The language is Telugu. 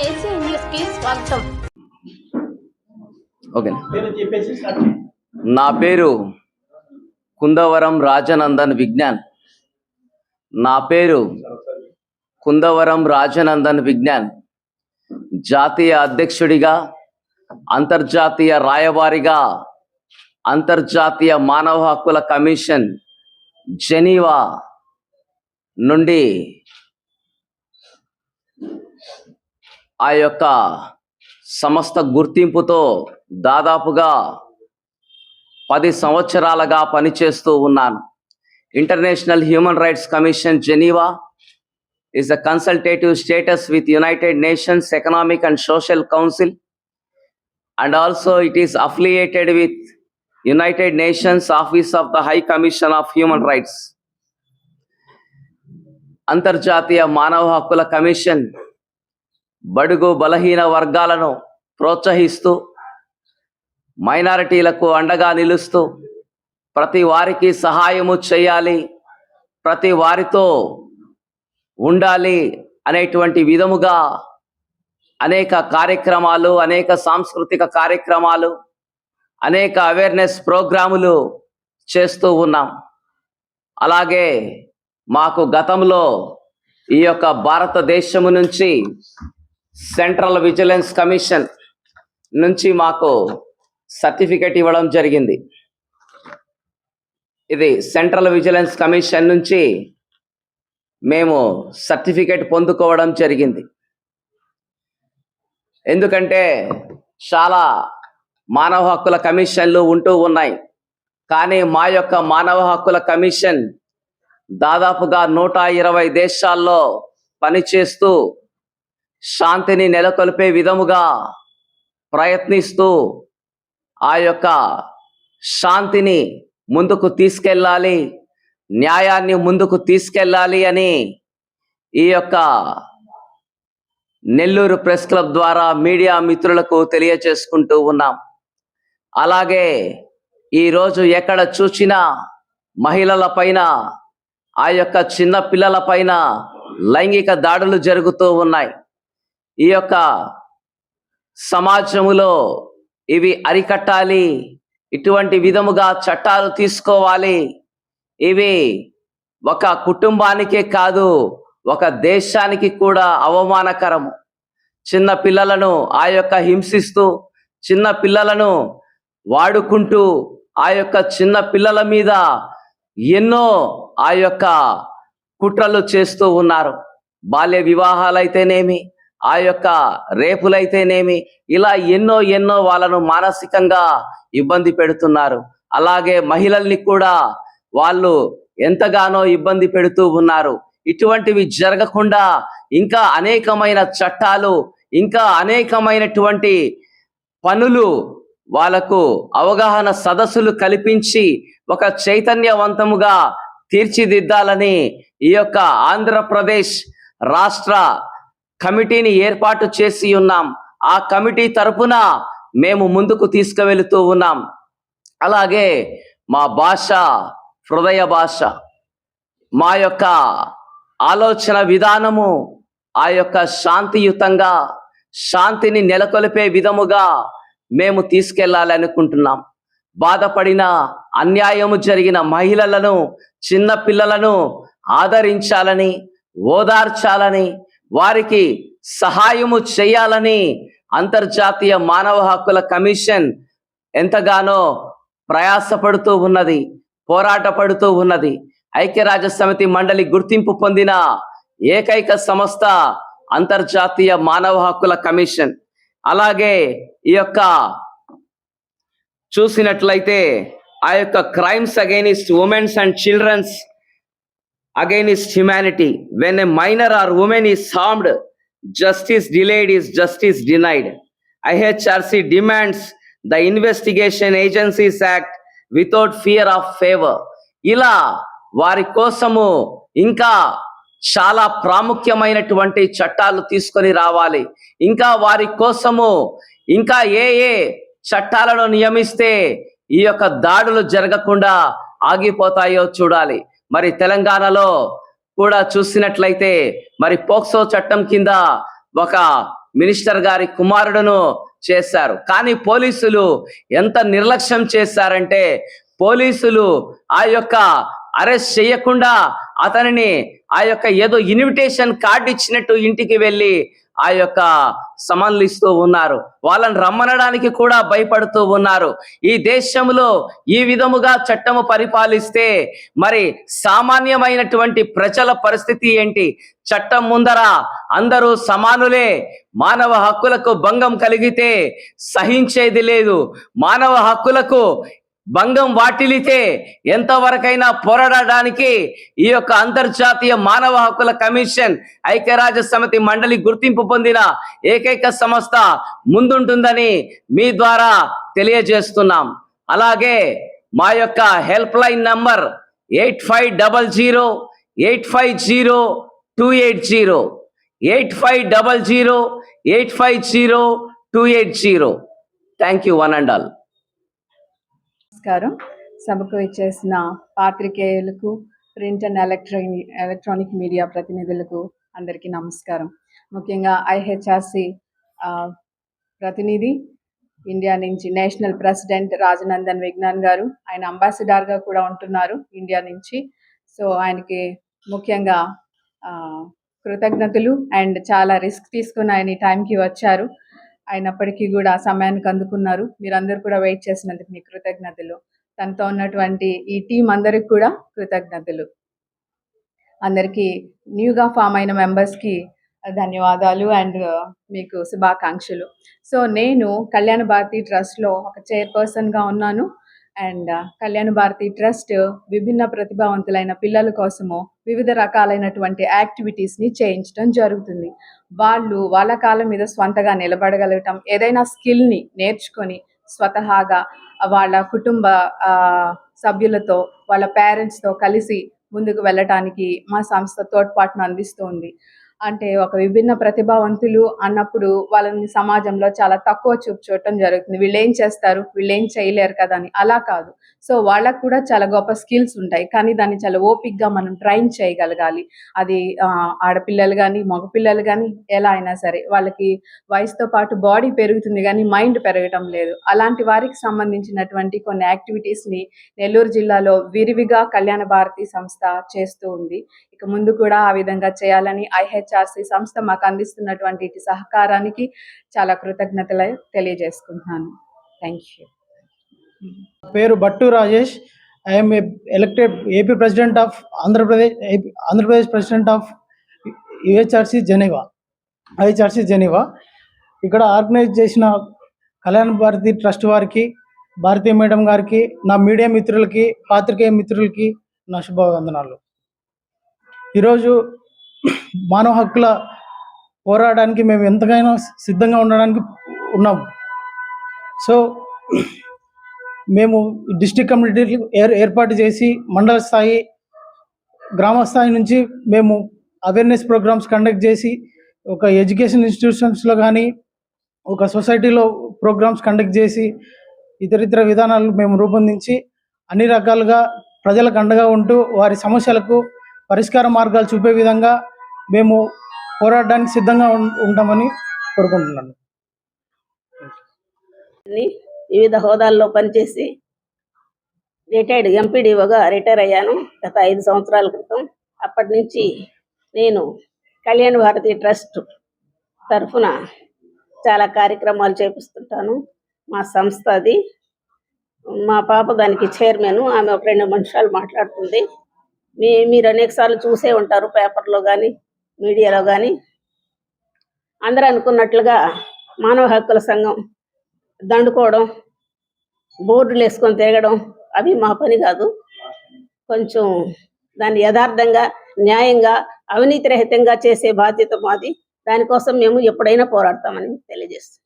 ఏసీ న్యూస్ కి స్వాగతం. ఓకే, నా పేరు కుందవరం రాజనందన్ విజ్ఞాన్. జాతీయ అధ్యక్షుడిగా, అంతర్జాతీయ రాయబారిగా, అంతర్జాతీయ మానవ హక్కుల కమిషన్ జెనీవా నుండి ఆ యొక్క సంస్థ గుర్తింపుతో దాదాపుగా 10 సంవత్సరాలుగా పనిచేస్తూ ఉన్నాను. International human rights commission Geneva is a consultative status with United Nations Economic and Social Council, and also it is affiliated with United Nations Office of the High Commission of Human Rights. అంతర్జాతీయ మానవ హక్కుల కమిషన్ బడుగు బలహీన వర్గాలను ప్రోత్సహిస్తూ, మైనారిటీలకు అండగా నిలుస్తూ, ప్రతి వారికి సహాయము చేయాలి, ప్రతి వారితో ఉండాలి అనేటువంటి విధముగా అనేక కార్యక్రమాలు, అనేక సాంస్కృతిక కార్యక్రమాలు, అనేక అవేర్నెస్ ప్రోగ్రాములు చేస్తూ ఉన్నాం. అలాగే మాకు గతంలో ఈ యొక్క భారతదేశము నుంచి సెంట్రల్ విజిలెన్స్ కమిషన్ నుంచి మాకు సర్టిఫికెట్ ఇవ్వడం జరిగింది. ఇది సెంట్రల్ విజిలెన్స్ కమిషన్ నుంచి మేము సర్టిఫికెట్ పొందుకోవడం జరిగింది. ఎందుకంటే చాలా మానవ హక్కుల కమిషన్లు ఉంటూ ఉన్నాయి, కానీ మా యొక్క మానవ హక్కుల కమిషన్ దాదాపుగా 120 దేశాల్లో పనిచేస్తూ శాంతిని నెలకొల్పే విధముగా ప్రయత్నిస్తూ ఆ యొక్క శాంతిని ముందుకు తీసుకెళ్ళాలి, న్యాయాన్ని ముందుకు తీసుకెళ్ళాలి అని ఈ యొక్క నెల్లూరు ప్రెస్ క్లబ్ ద్వారా మీడియా మిత్రులకు తెలియచేసుకుంటూ ఉన్నాం. అలాగే ఈరోజు ఎక్కడ చూసినా మహిళల పైన, ఆ యొక్క చిన్న పిల్లల పైన లైంగిక దాడులు జరుగుతూ ఉన్నాయి. ఈ యొక్క సమాజములో ఇవి అరికట్టాలి, ఇటువంటి విధముగా చట్టాలు తీసుకోవాలి. ఇవి ఒక కుటుంబానికే కాదు, ఒక దేశానికి కూడా అవమానకరము. చిన్న పిల్లలను ఆ యొక్క హింసిస్తూ, చిన్న పిల్లలను వాడుకుంటూ, ఆ యొక్క చిన్న పిల్లల మీద ఎన్నో ఆ యొక్క కుట్రలు చేస్తూ ఉన్నారు. బాల్య వివాహాలైతేనేమి, ఆ యొక్క రేపులైతేనేమి, ఇలా ఎన్నో వాళ్ళను మానసికంగా ఇబ్బంది పెడుతున్నారు. అలాగే మహిళల్ని కూడా వాళ్ళు ఎంతగానో ఇబ్బంది పెడుతూ ఉన్నారు. ఇటువంటివి జరగకుండా ఇంకా అనేకమైన చట్టాలు, ఇంకా అనేకమైనటువంటి పనులు, వాళ్ళకు అవగాహన సదస్సులు కల్పించి ఒక చైతన్యవంతముగా తీర్చిదిద్దాలని ఈ యొక్క ఆంధ్రప్రదేశ్ రాష్ట్ర కమిటీని ఏర్పాటు చేసి ఉన్నాం. ఆ కమిటీ తరపున మేము ముందుకు తీసుకువెళుతూ ఉన్నాం. అలాగే మా భాష హృదయ భాష, మా యొక్క ఆలోచన విధానము ఆ యొక్క శాంతియుతంగా, శాంతిని నెలకొల్పే విధముగా మేము తీసుకెళ్ళాలి అనుకుంటున్నాం. బాధపడిన, అన్యాయము జరిగిన మహిళలను, చిన్న పిల్లలను ఆదరించాలని, ఓదార్చాలని, వారికి సహాయము చేయాలని అంతర్జాతీయ మానవ హక్కుల కమిషన్ ఎంతగానో ప్రయాసపడుతూ ఉన్నది, పోరాటపడుతూ ఉన్నది. ఐక్యరాజ్య సమితి మండలి గుర్తింపు పొందిన ఏకైక సంస్థ అంతర్జాతీయ మానవ హక్కుల కమిషన్. అలాగే ఈ యొక్క చూసినట్లయితే ఆ యొక్క crimes against womens and childrens against humanity, when a minor or women is harmed, justice delayed is justice denied. IHRC demands the Investigation Agencies Act without fear of favor. ఇలా వారి కోసము ఇంకా చాలా ప్రాముఖ్యమైనటువంటి చట్టాలు తీసుకొని రావాలి. ఇంకా వారి కోసము ఇంకా ఏ చట్టాలను నియమిస్తే ఈ యొక్క దాడులు జరగకుండా ఆగిపోతాయో చూడాలి. మరి తెలంగాణలో కూడా చూసినట్లయితే మరి పోక్సో చట్టం కింద ఒక మినిస్టర్ గారి కుమారుడును చేశారు. కానీ పోలీసులు ఎంత నిర్లక్ష్యం చేశారంటే, పోలీసులు ఆ యొక్క అరెస్ట్ చేయకుండా అతనిని ఆ యొక్క ఏదో ఇన్విటేషన్ కార్డు ఇచ్చినట్టు ఇంటికి వెళ్ళి ఆ యొక్క సమన్లు ఇస్తూ ఉన్నారు. వాళ్ళని రమ్మనడానికి కూడా భయపడుతూ ఉన్నారు. ఈ దేశంలో ఈ విధముగా చట్టము పరిపాలిస్తే మరి సామాన్యమైనటువంటి ప్రజల పరిస్థితి ఏంటి? చట్టం ముందర అందరూ సమానులే. మానవ హక్కులకు భంగం కలిగితే సహించేది లేదు. మానవ హక్కులకు భంగం వాటిల్లితే ఎంతవరకైనా పోరాడడానికి ఈ యొక్క అంతర్జాతీయ మానవ హక్కుల కమిషన్, ఐక్యరాజ్య సమితి మండలి గుర్తింపు పొందిన ఏకైక సంస్థ ముందుంటుందని మీ ద్వారా తెలియజేస్తున్నాం. అలాగే మా యొక్క help line number 8500850280 8500850280. Thank you one and all. నమస్కారం. సభకు ఇచ్చేసిన పాత్రికేయులకు, ప్రింట్ అండ్ ఎలక్ట్రానిక్ మీడియా ప్రతినిధులకు అందరికీ నమస్కారం. ముఖ్యంగా ఐహెచ్ఆర్సి ప్రతినిధి ఇండియా నుంచి నేషనల్ ప్రెసిడెంట్ రాజనందన్ విజ్ఞాన్ గారు, ఆయన అంబాసిడర్గా కూడా ఉంటున్నారు ఇండియా నుంచి. సో ఆయనకి ముఖ్యంగా కృతజ్ఞతలు. అండ్ చాలా రిస్క్ తీసుకుని ఆయన ఈ టైంకి వచ్చారు. అయినప్పటికీ కూడా సమయానికి అందుకున్నారు. మీరందరూ కూడా వెయిట్ చేసినందుకు మీకు కృతజ్ఞతలు. తనతో ఉన్నటువంటి ఈ టీం అందరికి కూడా కృతజ్ఞతలు. అందరికీ న్యూగా ఫామ్ అయిన మెంబర్స్కి ధన్యవాదాలు అండ్ మీకు శుభాకాంక్షలు. సో నేను కళ్యాణ భారతి ట్రస్ట్లో ఒక చైర్పర్సన్గా ఉన్నాను. అండ్ కళ్యాణ భారతి ట్రస్ట్ విభిన్న ప్రతిభావంతులైన పిల్లల కోసము వివిధ రకాలైనటువంటి యాక్టివిటీస్ని చేయించడం జరుగుతుంది. వాళ్ళు వాళ్ళ కాళ్ళ మీద స్వంతగా నిలబడగలగటం, ఏదైనా స్కిల్ని నేర్చుకొని స్వతహాగా వాళ్ళ కుటుంబ సభ్యులతో, వాళ్ళ పేరెంట్స్తో కలిసి ముందుకు వెళ్ళటానికి మా సంస్థ తోడ్పాటును అందిస్తుంది. అంటే ఒక విభిన్న ప్రతిభావంతులు అన్నప్పుడు వాళ్ళని సమాజంలో చాలా తక్కువ చూపు చూడటం జరుగుతుంది. వీళ్ళు ఏం చేస్తారు, వీళ్ళు ఏం చేయలేరు కదా అని. అలా కాదు. సో వాళ్ళకు కూడా చాలా గొప్ప స్కిల్స్ ఉంటాయి, కానీ దాన్ని చాలా ఓపిక్గా మనం ట్రైన్ చేయగలగాలి. అది ఆడపిల్లలు కానీ మగపిల్లలు కానీ ఎలా అయినా సరే, వాళ్ళకి వయసుతో పాటు బాడీ పెరుగుతుంది కానీ మైండ్ పెరగటం లేదు. అలాంటి వారికి సంబంధించినటువంటి కొన్ని యాక్టివిటీస్ని నెల్లూరు జిల్లాలో విరివిగా కళ్యాణ భారతి సంస్థ చేస్తూ ఉంది. ఇక ముందు కూడా ఆ విధంగా చేయాలని ఐహెచ్ఆర్సి సంస్థ మాకు అందిస్తున్నటువంటి సహకారానికి చాలా కృతజ్ఞతలు తెలియజేసుకుంటున్నాను. Thank you. పేరు Battu Rajesh. I'm elected AP president of Andhra Pradesh president of IHRC Geneva. ఇక్కడ ఆర్గనైజ్ చేసిన కళ్యాణ భారతి ట్రస్ట్ వారికి, భారతీ మేడం గారికి, నా మీడియా మిత్రులకి, పాత్రికేయ మిత్రులకి నా శుభవందనాలు. ఈరోజు మానవ హక్కుల పోరాటానికి మేము ఎంతకైనా సిద్ధంగా ఉండడానికి ఉన్నాము. సో మేము డిస్ట్రిక్ట్ కమ్యూనిటీ ఏర్పాటు చేసి మండల స్థాయి, గ్రామ స్థాయి నుంచి మేము అవేర్నెస్ ప్రోగ్రామ్స్ కండక్ట్ చేసి, ఒక ఎడ్యుకేషన్ ఇన్స్టిట్యూషన్స్లో కానీ ఒక సొసైటీలో ప్రోగ్రామ్స్ కండక్ట్ చేసి ఇతరితర విధానాలు మేము రూపొందించి అన్ని రకాలుగా ప్రజలకు అండగా ఉంటూ వారి సమస్యలకు పరిష్కార మార్గాలు చూపే విధంగా మేము పోరాడడానికి సిద్ధంగా ఉంటామని కోరుకుంటున్నాను. వివిధ హోదాల్లో పనిచేసి రిటైర్డ్ ఎంపీడీఓగా రిటైర్ అయ్యాను గత 5 సంవత్సరాల క్రితం. అప్పటి నుంచి నేను కళ్యాణ భారతి ట్రస్ట్ తరఫున చాలా కార్యక్రమాలు చేపిస్తుంటాను. మా సంస్థ అది. మా పాప దానికి చైర్మన్. ఆమె ఒక 2 నిమిషాలు మాట్లాడుతుంది. మీరు అనేకసార్లు చూసే ఉంటారు పేపర్లో కానీ మీడియాలో కానీ. అందరూ అనుకున్నట్లుగా మానవ హక్కుల సంఘం దండుకోవడం, బోర్డులు వేసుకొని తిరగడం అవి మా పని కాదు. కొంచెం దాన్ని యథార్థంగా, న్యాయంగా, అవినీతి రహితంగా చేసే బాధ్యత మాది. దానికోసం మేము ఎప్పుడైనా పోరాడతామని తెలియజేస్తాం.